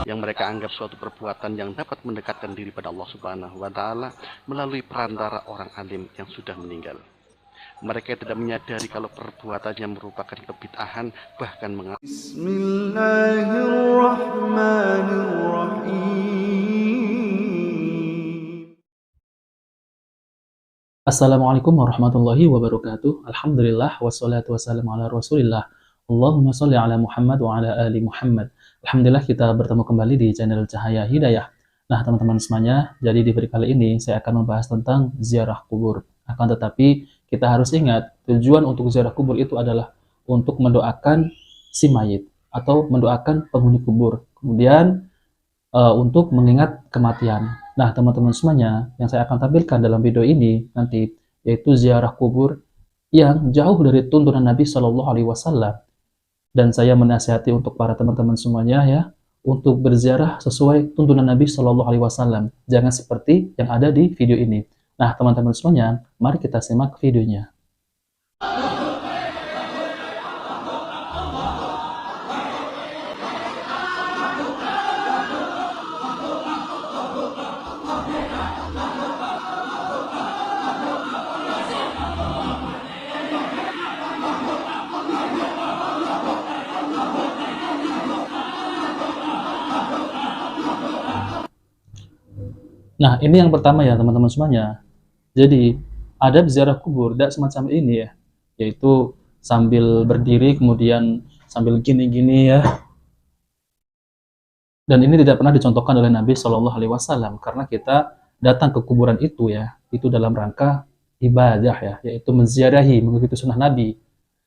yang mereka anggap suatu perbuatan yang dapat mendekatkan diri pada Allah Subhanahu wa Ta'ala melalui perantara orang alim yang sudah meninggal. Mereka tidak menyadari kalau perbuatannya merupakan kebid'ahan, bahkan mengatakan Assalamualaikum warahmatullahi wabarakatuh. Alhamdulillah wassalatu wassalamu ala Rasulillah. Allahumma sholli ala Muhammad wa ala ali Muhammad. Alhamdulillah kita bertemu kembali di channel Cahaya Hidayah. Nah, teman-teman semuanya, jadi di video kali ini saya akan membahas tentang ziarah kubur. Akan tetapi kita harus ingat, tujuan untuk ziarah kubur itu adalah untuk mendoakan si mayit atau mendoakan penghuni kubur. Kemudian untuk mengingat kematian. Nah, teman-teman semuanya, yang saya akan tampilkan dalam video ini nanti yaitu ziarah kubur yang jauh dari tuntunan Nabi Shallallahu Alaihi Wasallam. Dan saya menasihati untuk para teman-teman semuanya ya, untuk berziarah sesuai tuntunan Nabi Shallallahu Alaihi Wasallam. Jangan seperti yang ada di video ini. Nah, teman-teman semuanya, mari kita simak videonya. Nah, ini yang pertama ya teman-teman semuanya. Jadi, adab ziarah kubur tidak semacam ini ya, yaitu sambil berdiri kemudian sambil gini-gini ya. Dan ini tidak pernah dicontohkan oleh Nabi Shallallahu Alaihi Wasallam karena kita datang ke kuburan itu ya, itu dalam rangka ibadah ya, yaitu menziarahi, mengikuti sunnah Nabi.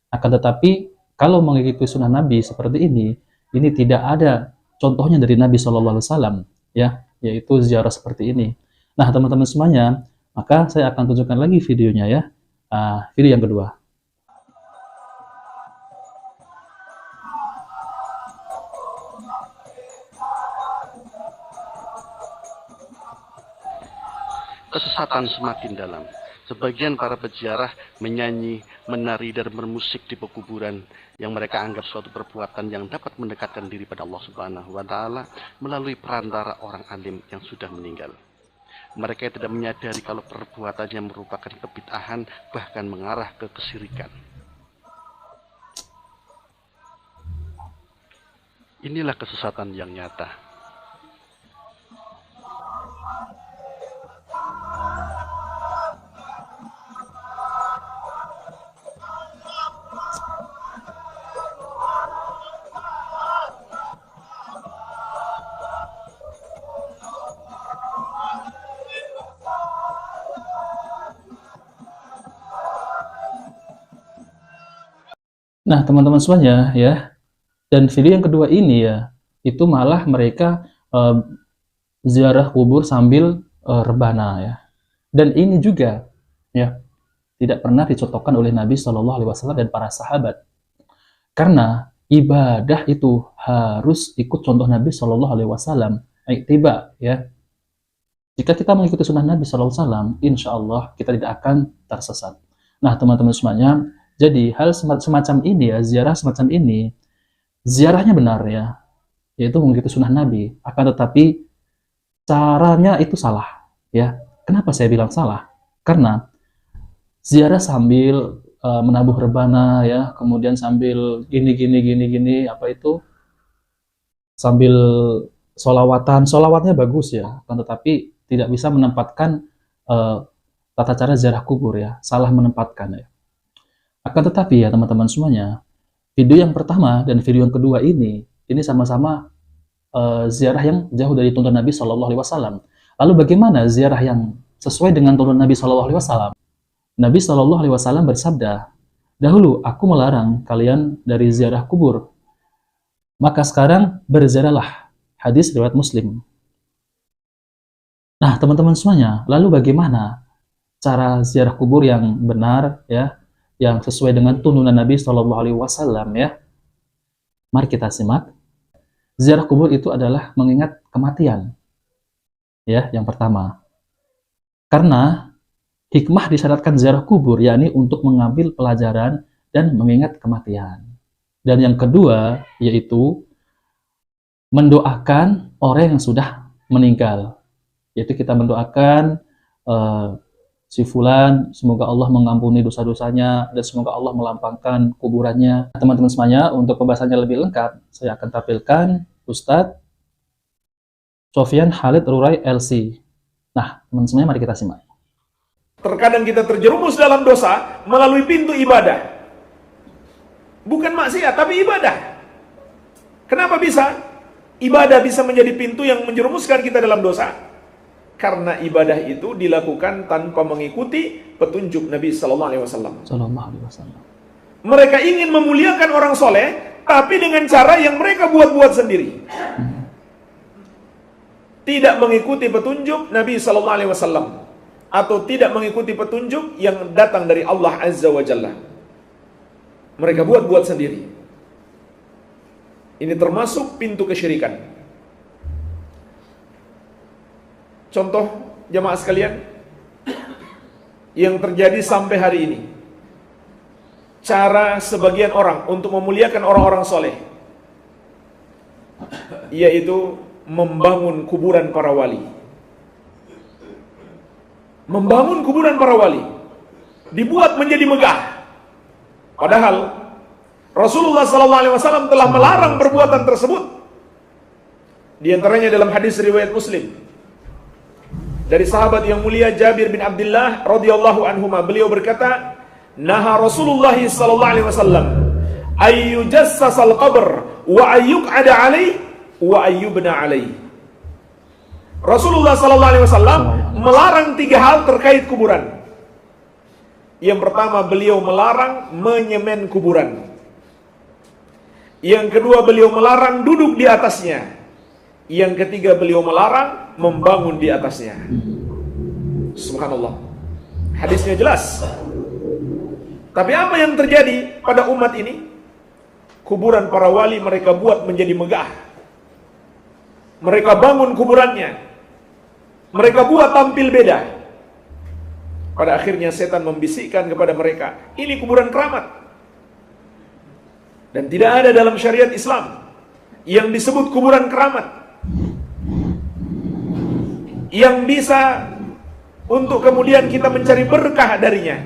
Akan tetapi kalau mengikuti sunnah Nabi seperti ini tidak ada contohnya dari Nabi Shallallahu Alaihi Wasallam ya, yaitu ziarah seperti ini. Nah, teman-teman semuanya, maka saya akan tunjukkan lagi videonya ya, video yang kedua. kesesatan semakin dalam. Sebagian para peziarah menyanyi, menari, dan bermusik di pekuburan yang mereka anggap suatu perbuatan yang dapat mendekatkan diri pada Allah Subhanahu wa Ta'ala melalui perantara orang alim yang sudah meninggal. Mereka tidak menyadari kalau perbuatannya merupakan kebid'ahan, bahkan mengarah ke kesyirikan. Inilah kesesatan yang nyata. Nah, teman-teman semuanya ya, dan video yang kedua ini ya, itu malah mereka ziarah kubur sambil rebana ya. Dan ini juga ya tidak pernah dicontohkan oleh Nabi Shallallahu Alaihi Wasallam dan para sahabat. Karena ibadah itu harus ikut contoh Nabi Shallallahu Alaihi Wasallam. Tiba ya. Jika kita mengikuti sunnah Nabi Shallallahu Alaihi Wasallam, insya Allah kita tidak akan tersesat. Nah, teman-teman semuanya, jadi hal semacam ini ya, ziarah semacam ini, ziarahnya benar ya, yaitu mengikuti sunnah Nabi. Akan tetapi caranya itu salah ya. Kenapa saya bilang salah? Karena ziarah sambil menabuh rebana ya, kemudian sambil gini, apa itu, sambil solawatnya bagus ya, akan tetapi tidak bisa menempatkan tata cara ziarah kubur ya, salah menempatkan ya. Akan tetapi ya teman-teman semuanya, video yang pertama dan video yang kedua ini sama-sama ziarah yang jauh dari tuntunan Nabi Shallallahu Alaihi Wasallam. Lalu bagaimana ziarah yang sesuai dengan tuntunan Nabi Shallallahu Alaihi Wasallam? Nabi Shallallahu Alaihi Wasallam bersabda, dahulu aku melarang kalian dari ziarah kubur, maka sekarang berziarahlah. Hadis riwayat Muslim. Nah, teman-teman semuanya, lalu bagaimana cara ziarah kubur yang benar ya, yang sesuai dengan tuntunan Nabi Shallallahu Alaihi Wasallam ya? Mari kita simak. Ziarah kubur itu adalah mengingat kematian ya, yang pertama. Karena hikmah disyaratkan ziarah kubur, yakni untuk mengambil pelajaran dan mengingat kematian. Dan yang kedua, yaitu mendoakan orang yang sudah meninggal. Yaitu kita mendoakan si fulan, semoga Allah mengampuni dosa-dosanya dan semoga Allah melampangkan kuburannya. Teman-teman semuanya, untuk pembahasannya lebih lengkap, saya akan tampilkan Ustadz Sofyan Khalid Rurai LC. Nah, teman-teman semuanya, mari kita simak. Terkadang kita terjerumus dalam dosa melalui pintu ibadah. Bukan maksiat, tapi ibadah. Kenapa bisa? Ibadah bisa menjadi pintu yang menjerumuskan kita dalam dosa. Karena ibadah itu dilakukan tanpa mengikuti petunjuk Nabi Sallallahu Alaihi Wasallam. Mereka ingin memuliakan orang soleh, tapi dengan cara yang mereka buat-buat sendiri. Tidak mengikuti petunjuk Nabi Sallallahu Alaihi Wasallam, atau tidak mengikuti petunjuk yang datang dari Allah Azza wa Jalla. Mereka buat-buat sendiri. Ini termasuk pintu kesyirikan. Contoh jamaah sekalian yang terjadi sampai hari ini. Cara sebagian orang untuk memuliakan orang-orang soleh, yaitu membangun kuburan para wali. Membangun kuburan para wali dibuat menjadi megah. Padahal Rasulullah SAW telah melarang perbuatan tersebut. Di antaranya dalam hadis riwayat Muslim dari sahabat yang mulia Jabir bin Abdullah radhiyallahu anhuma, beliau berkata, "Naha Rasulullah SAW ayyujassasal qabr wa ayyuq'ada alaih wa ayyubna alaih." Rasulullah SAW melarang 3 hal terkait kuburan. Yang pertama, beliau melarang menyemen kuburan. Yang kedua, beliau melarang duduk di atasnya. Yang ketiga, beliau melarang membangun di atasnya. Subhanallah. Hadisnya jelas. Tapi apa yang terjadi pada umat ini? Kuburan para wali mereka buat menjadi megah. Mereka bangun kuburannya. Mereka buat tampil beda. Pada akhirnya setan membisikkan kepada mereka, ini kuburan keramat. Dan tidak ada dalam syariat Islam yang disebut kuburan keramat, yang bisa untuk kemudian kita mencari berkah darinya,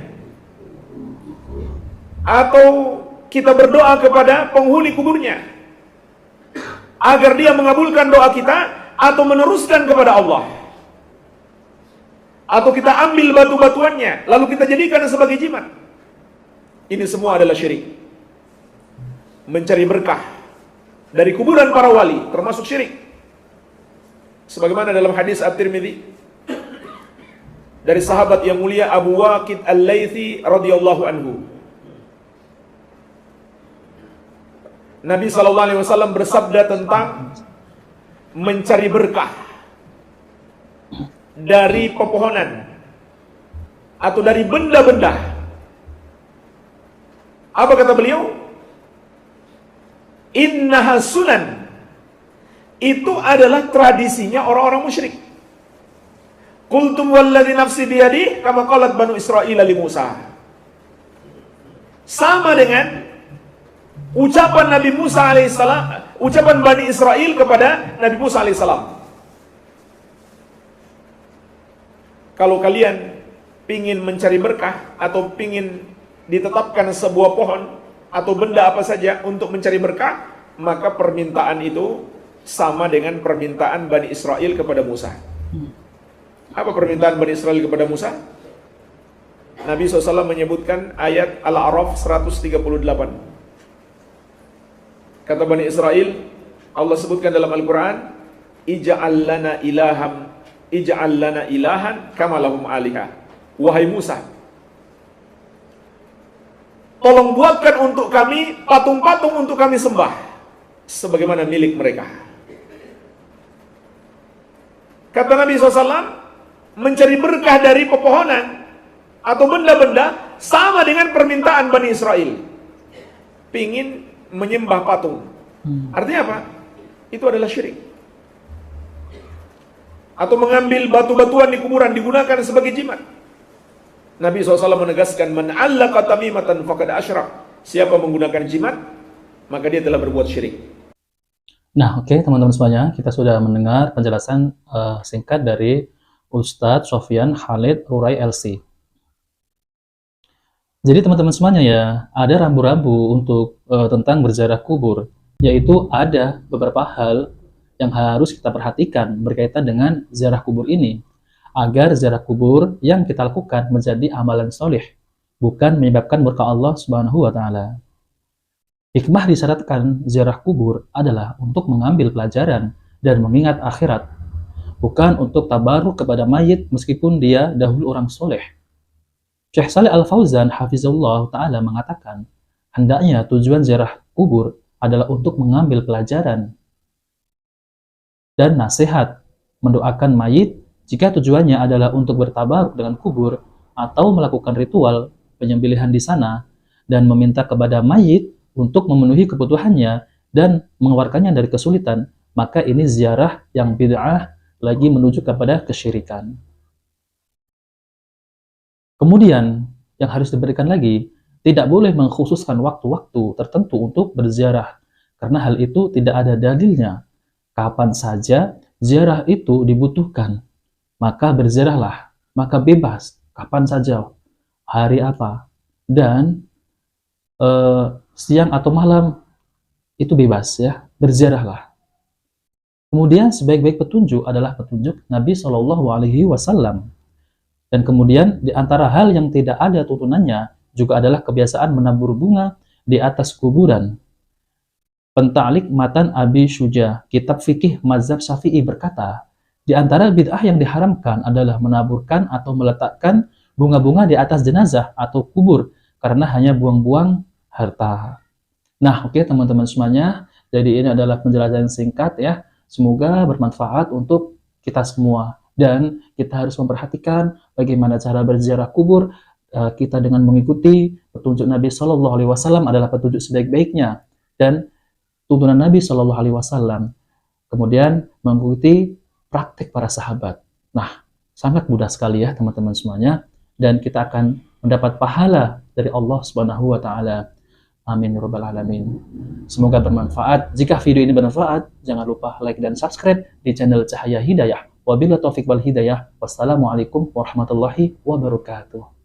atau kita berdoa kepada penghuni kuburnya agar dia mengabulkan doa kita, atau meneruskan kepada Allah, atau kita ambil batu-batuannya lalu kita jadikan sebagai jimat. Ini semua adalah syirik. Mencari berkah dari kuburan para wali termasuk syirik. Sebagaimana dalam hadis At-Tirmidzi dari sahabat yang mulia Abu Waqid Al-Laythi radhiyallahu anhu, Nabi SAW bersabda tentang mencari berkah dari pepohonan atau dari benda-benda. Apa kata beliau? Innaha sunan. Itu adalah tradisinya orang-orang musyrik. Qultum walladzi nafsi biyadi kama qalat Banu Israil li Musa. Sama dengan ucapan Nabi Musa alaihissalam, ucapan Bani Israel kepada Nabi Musa alaihissalam. Kalau kalian pingin mencari berkah atau pingin ditetapkan sebuah pohon atau benda apa saja untuk mencari berkah, maka permintaan itu sama dengan permintaan Bani Israel kepada Musa. Apa permintaan Bani Israel kepada Musa? Nabi SAW menyebutkan ayat Al-A'raf 138. Kata Bani Israel, Allah sebutkan dalam Al-Quran, Ija'al lana ilahan kama lahum aliha. Wahai Musa, tolong buatkan untuk kami patung-patung untuk kami sembah sebagaimana milik mereka. Kata Nabi SAW, mencari berkah dari pepohonan atau benda-benda sama dengan permintaan Bani Israel, pingin menyembah patung. Artinya apa? Itu adalah syirik. Atau mengambil batu-batuan di kuburan digunakan sebagai jimat. Nabi SAW menegaskan, man 'allaqa tamimatan faqad asyrak. Siapa menggunakan jimat, maka dia telah berbuat syirik. Nah, oke teman-teman semuanya, kita sudah mendengar penjelasan singkat dari Ustadz Sofyan Khalid Rurai LC. Jadi teman-teman semuanya ya, ada rambu-rambu untuk tentang berziarah kubur, yaitu ada beberapa hal yang harus kita perhatikan berkaitan dengan ziarah kubur ini, agar ziarah kubur yang kita lakukan menjadi amalan soleh, bukan menyebabkan murka Allah Subhanahu wa Ta'ala. Hikmah disyaratkan ziarah kubur adalah untuk mengambil pelajaran dan mengingat akhirat, bukan untuk tabaruk kepada mayit meskipun dia dahulu orang soleh. Syekh Saleh Al-Fauzan Hafizullah Ta'ala mengatakan, hendaknya tujuan ziarah kubur adalah untuk mengambil pelajaran dan nasihat, mendoakan mayit jika tujuannya adalah untuk bertabaruk dengan kubur atau melakukan ritual penyembelihan di sana dan meminta kepada mayit untuk memenuhi kebutuhannya dan mengeluarkannya dari kesulitan, maka ini ziarah yang bid'ah lagi menuju kepada kesyirikan. Kemudian, yang harus diberikan lagi, tidak boleh mengkhususkan waktu-waktu tertentu untuk berziarah, karena hal itu tidak ada dalilnya. Kapan saja ziarah itu dibutuhkan, maka berziarahlah, maka bebas, kapan saja, hari apa, dan siang atau malam itu bebas ya, berziarahlah. Kemudian sebaik-baik petunjuk adalah petunjuk Nabi Shallallahu Alaihi Wasallam. Dan kemudian di antara hal yang tidak ada tuntunannya juga adalah kebiasaan menabur bunga di atas kuburan. Penta'liq Matan Abi Syuja, kitab fikih mazhab Syafi'i berkata, di antara bid'ah yang diharamkan adalah menaburkan atau meletakkan bunga-bunga di atas jenazah atau kubur karena hanya buang-buang harta. Nah, oke teman-teman semuanya, jadi ini adalah penjelasan singkat ya. Semoga bermanfaat untuk kita semua dan kita harus memperhatikan bagaimana cara berziarah kubur. Kita dengan mengikuti petunjuk Nabi Shallallahu Alaihi Wasallam adalah petunjuk sebaik-baiknya dan tuntunan Nabi Shallallahu Alaihi Wasallam. Kemudian mengikuti praktik para sahabat. Nah, sangat mudah sekali ya teman-teman semuanya, dan kita akan mendapat pahala dari Allah Subhanahu wa Ta'ala. Amin ya rabbal alamin. Semoga bermanfaat. Jika video ini bermanfaat, jangan lupa like dan subscribe di channel Cahaya Hidayah. Wabillahi taufiq wal hidayah. Wassalamualaikum warahmatullahi wabarakatuh.